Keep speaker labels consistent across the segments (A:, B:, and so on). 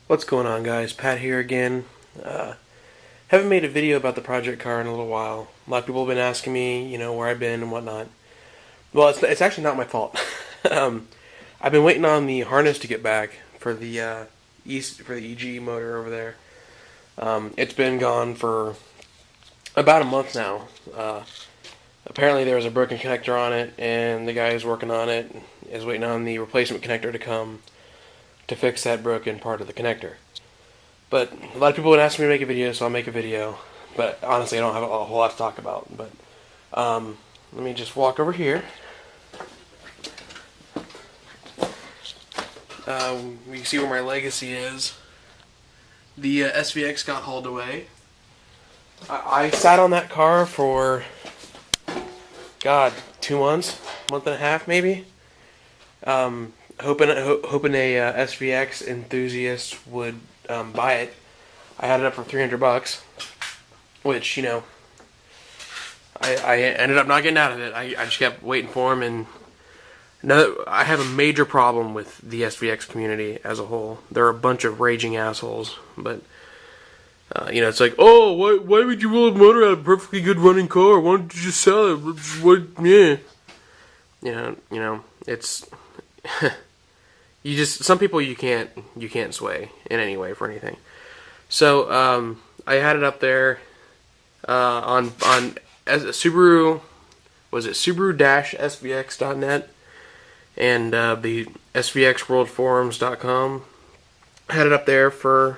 A: What's going on, guys? Pat here again. Uh, haven't made a video about the project car in a little while. A lot of people have been asking me, where I've been and whatnot. Well, it's actually not my fault. um, I've been waiting on the harness to get back for the for the EG motor over there. It's been gone for about a month now. Apparently, there was a broken connector on it, and the guy who's working on it is waiting on the replacement connector to come to fix that broken part of the connector. But a lot of people would ask me to make a video, so I'll make a video. But honestly, I don't have a whole lot to talk about. But let me just walk over here. You can see where my legacy is. The SVX got hauled away. I sat on that car for, God, 2 months, month and a half maybe. Hoping a SVX enthusiast would buy it. I had it up for $300, which I ended up not getting out of it. I just kept waiting for him, and I have a major problem with the SVX community as a whole. They're a bunch of raging assholes, but it's like, oh, why would you roll a motor out of a perfectly good running car? Why don't you just sell it? What? Yeah, it's. Some people you can't sway in any way for anything. So I had it up there on as a Subaru. Was it Subaru-SVX.net and the SVXWorldForums.com. I had it up there for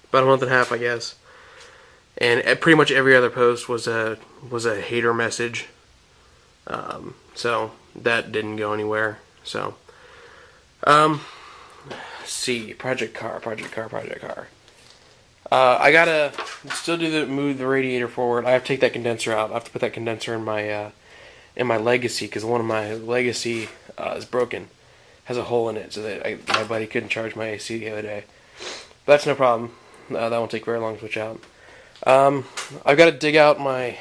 A: about a month and a half, I guess. And pretty much every other post was a hater message. So that didn't go anywhere. So. Let's see, project car. I gotta still move the radiator forward. I have to take that condenser out. I have to put that condenser in my legacy, because one of my legacy is broken, has a hole in it, so that my buddy couldn't charge my AC the other day. But that's no problem. That won't take very long to switch out. I've got to dig out my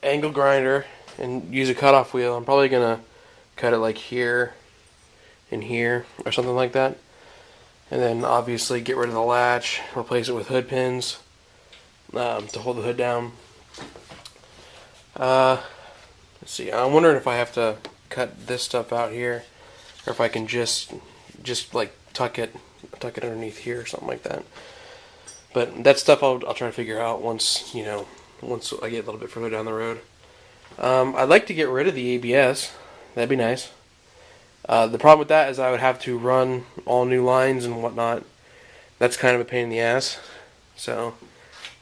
A: angle grinder and use a cutoff wheel. I'm probably gonna cut it like here. In here or something like that, and then obviously get rid of the latch, replace it with hood pins to hold the hood down. Let's see, I'm wondering if I have to cut this stuff out here, or if I can just like tuck it underneath here or something like that. But that stuff I'll try to figure out once I get a little bit further down the road. I'd like to get rid of the ABS. That'd be nice. The problem with that is I would have to run all new lines and whatnot. That's kind of a pain in the ass. So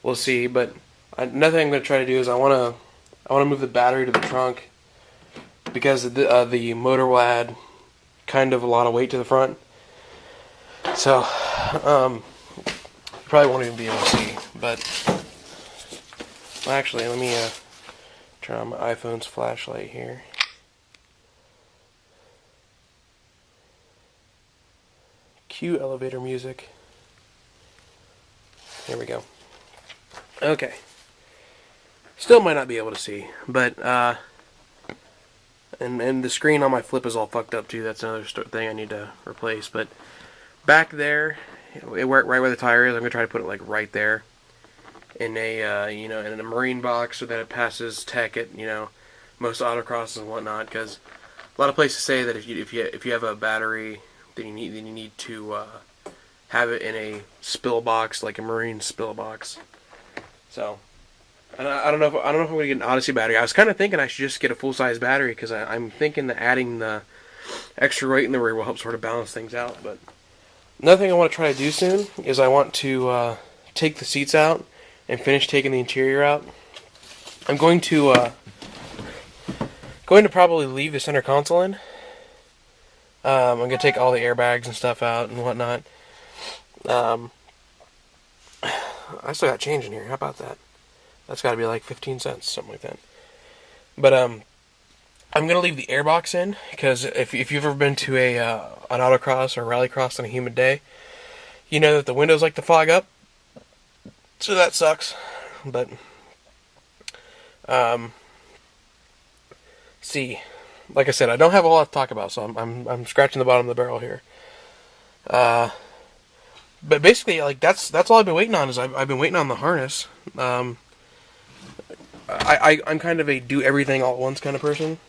A: we'll see. But another thing I'm going to try to do is I want to move the battery to the trunk, because the motor will add kind of a lot of weight to the front. So you probably won't even be able to see. But well, actually, let me turn on my iPhone's flashlight here. Cue elevator music. There we go. Okay. Still might not be able to see, but and the screen on my flip is all fucked up too. That's another thing I need to replace. But back there, right where the tire is, I'm gonna try to put it like right there in a in a marine box, so that it passes tech at most autocrosses and whatnot. Because a lot of places say that if you have a battery, then you need to have it in a spill box, like a marine spill box. So, and I don't know if I'm gonna get an Odyssey battery. I was kind of thinking I should just get a full size battery, because I'm thinking that adding the extra weight in the rear will help sort of balance things out. But another thing I want to try to do soon is I want to take the seats out and finish taking the interior out. I'm going to probably leave the center console in. I'm going to take all the airbags and stuff out and whatnot. I still got change in here. How about that? That's got to be like 15 cents, something like that. But I'm going to leave the airbox in, because if you've ever been to an autocross or rallycross on a humid day, you know that the windows like to fog up. So that sucks. But see, like I said, I don't have a lot to talk about, so I'm scratching the bottom of the barrel here. but basically, like that's all I've been waiting on. Is I've been waiting on the harness. I'm kind of a do everything all at once kind of person.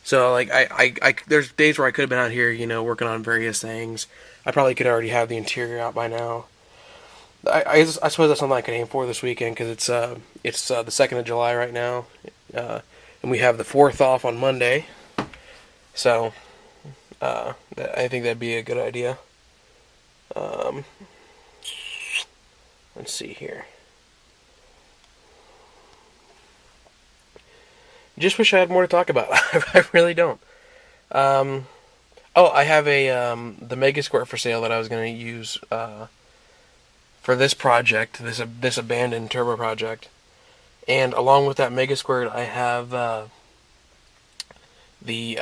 A: So like there's days where I could have been out here, working on various things. I probably could already have the interior out by now. I suppose that's something I could aim for this weekend because it's the 2nd of July right now, and we have the 4th off on Monday. So I think that'd be a good idea. Let's see here. Just wish I had more to talk about. I really don't. Oh, I have the Mega Squirt for sale that I was going to use for this project, this abandoned turbo project. And along with that Mega Squirt, I have the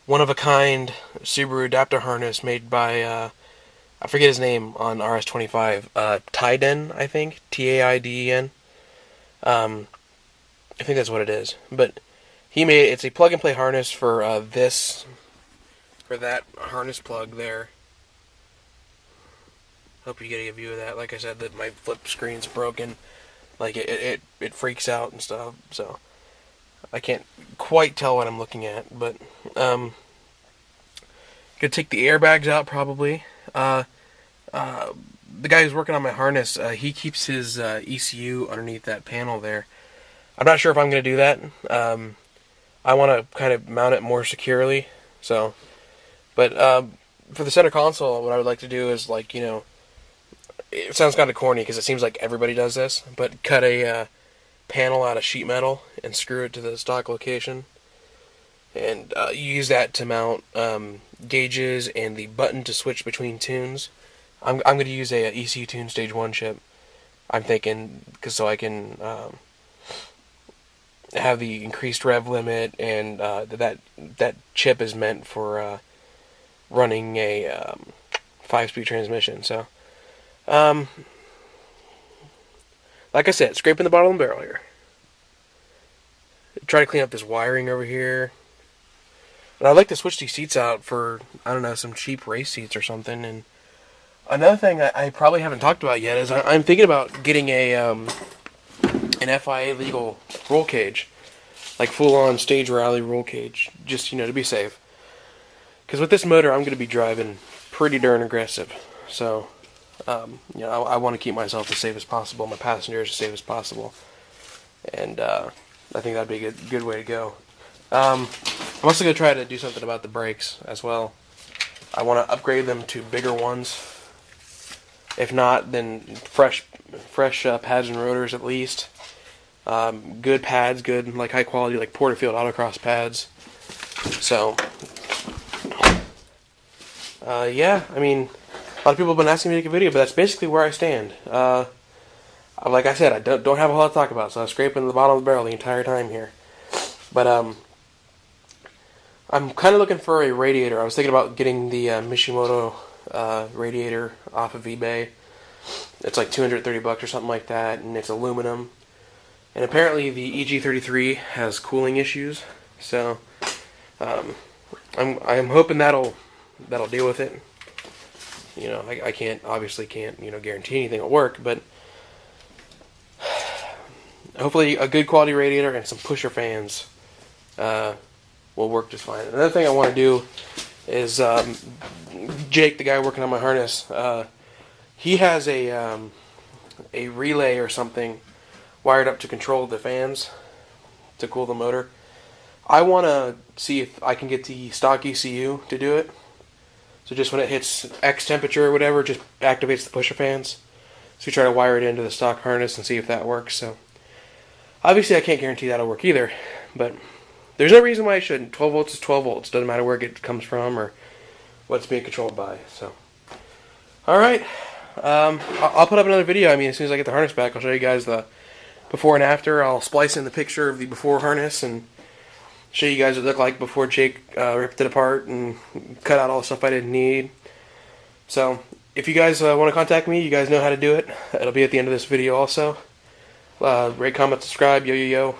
A: one-of-a-kind Subaru adapter harness made by, I forget his name on RS25, Taiden, I think, Taiden. I think that's what it is. But it's a plug-and-play harness for that harness plug there. Hope you get a view of that. Like I said, that my flip screen's broken. Like it freaks out and stuff, so I can't quite tell what I'm looking at. But gonna take the airbags out probably. The guy who's working on my harness, he keeps his ECU underneath that panel there. I'm not sure if I'm gonna do that. I want to kind of mount it more securely. So, but for the center console, what I would like to do is it sounds kind of corny because it seems like everybody does this, but cut a panel out of sheet metal and screw it to the stock location, and use that to mount gauges and the button to switch between tunes. I'm going to use a ECU Tune Stage 1 chip. I'm thinking so I can have the increased rev limit, and that chip is meant for running a 5-speed transmission. So. Like I said, scraping the bottom of the barrel here. Try to clean up this wiring over here. And I'd like to switch these seats out for, I don't know, some cheap race seats or something. And another thing I probably haven't talked about yet is I'm thinking about getting an FIA legal roll cage. Like full-on stage rally roll cage. Just, to be safe. Because with this motor, I'm going to be driving pretty darn aggressive. So... I want to keep myself as safe as possible, my passengers as safe as possible, and I think that'd be a good way to go. I'm also going to try to do something about the brakes as well. I want to upgrade them to bigger ones. If not, then fresh pads and rotors at least. Good pads, good high quality Porterfield autocross pads. So, yeah, I mean. A lot of people have been asking me to make a video, but that's basically where I stand. Like I said, I don't have a lot to talk about, so I'm scraping the bottom of the barrel the entire time here. But I'm kind of looking for a radiator. I was thinking about getting the Mishimoto radiator off of eBay. It's like $230 or something like that, and it's aluminum. And apparently the EG33 has cooling issues, so I'm hoping that'll deal with it. I obviously can't guarantee anything will work, but hopefully a good quality radiator and some pusher fans will work just fine. Another thing I want to do is Jake, the guy working on my harness, he has a relay or something wired up to control the fans to cool the motor. I want to see if I can get the stock ECU to do it. So just when it hits X temperature or whatever, it just activates the pusher fans. So you try to wire it into the stock harness and see if that works. So obviously I can't guarantee that'll work either, but there's no reason why it shouldn't. 12 volts is 12 volts. Doesn't matter where it comes from or what it's being controlled by. So, all right. I'll put up another video. I mean, as soon as I get the harness back, I'll show you guys the before and after. I'll splice in the picture of the before harness and show you guys what it looked like before Jake ripped it apart and cut out all the stuff I didn't need. So, if you guys want to contact me, you guys know how to do it. It'll be at the end of this video also. Rate, comment, subscribe, yo yo yo.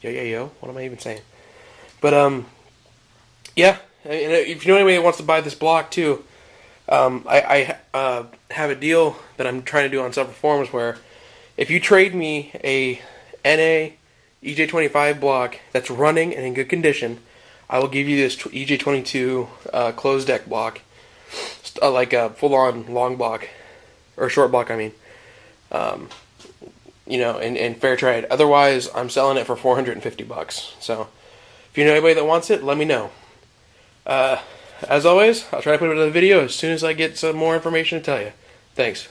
A: Yo yo yo, what am I even saying? But, yeah, and if you know anybody that wants to buy this block too, I have a deal that I'm trying to do on several forums where if you trade me a NA EJ25 block that's running and in good condition, I will give you this EJ22 closed deck block, like a full-on long block, or short block, I mean. You know, in fair trade. Otherwise, I'm selling it for $450. So, if you know anybody that wants it, let me know. As always, I'll try to put it in the video as soon as I get some more information to tell you. Thanks.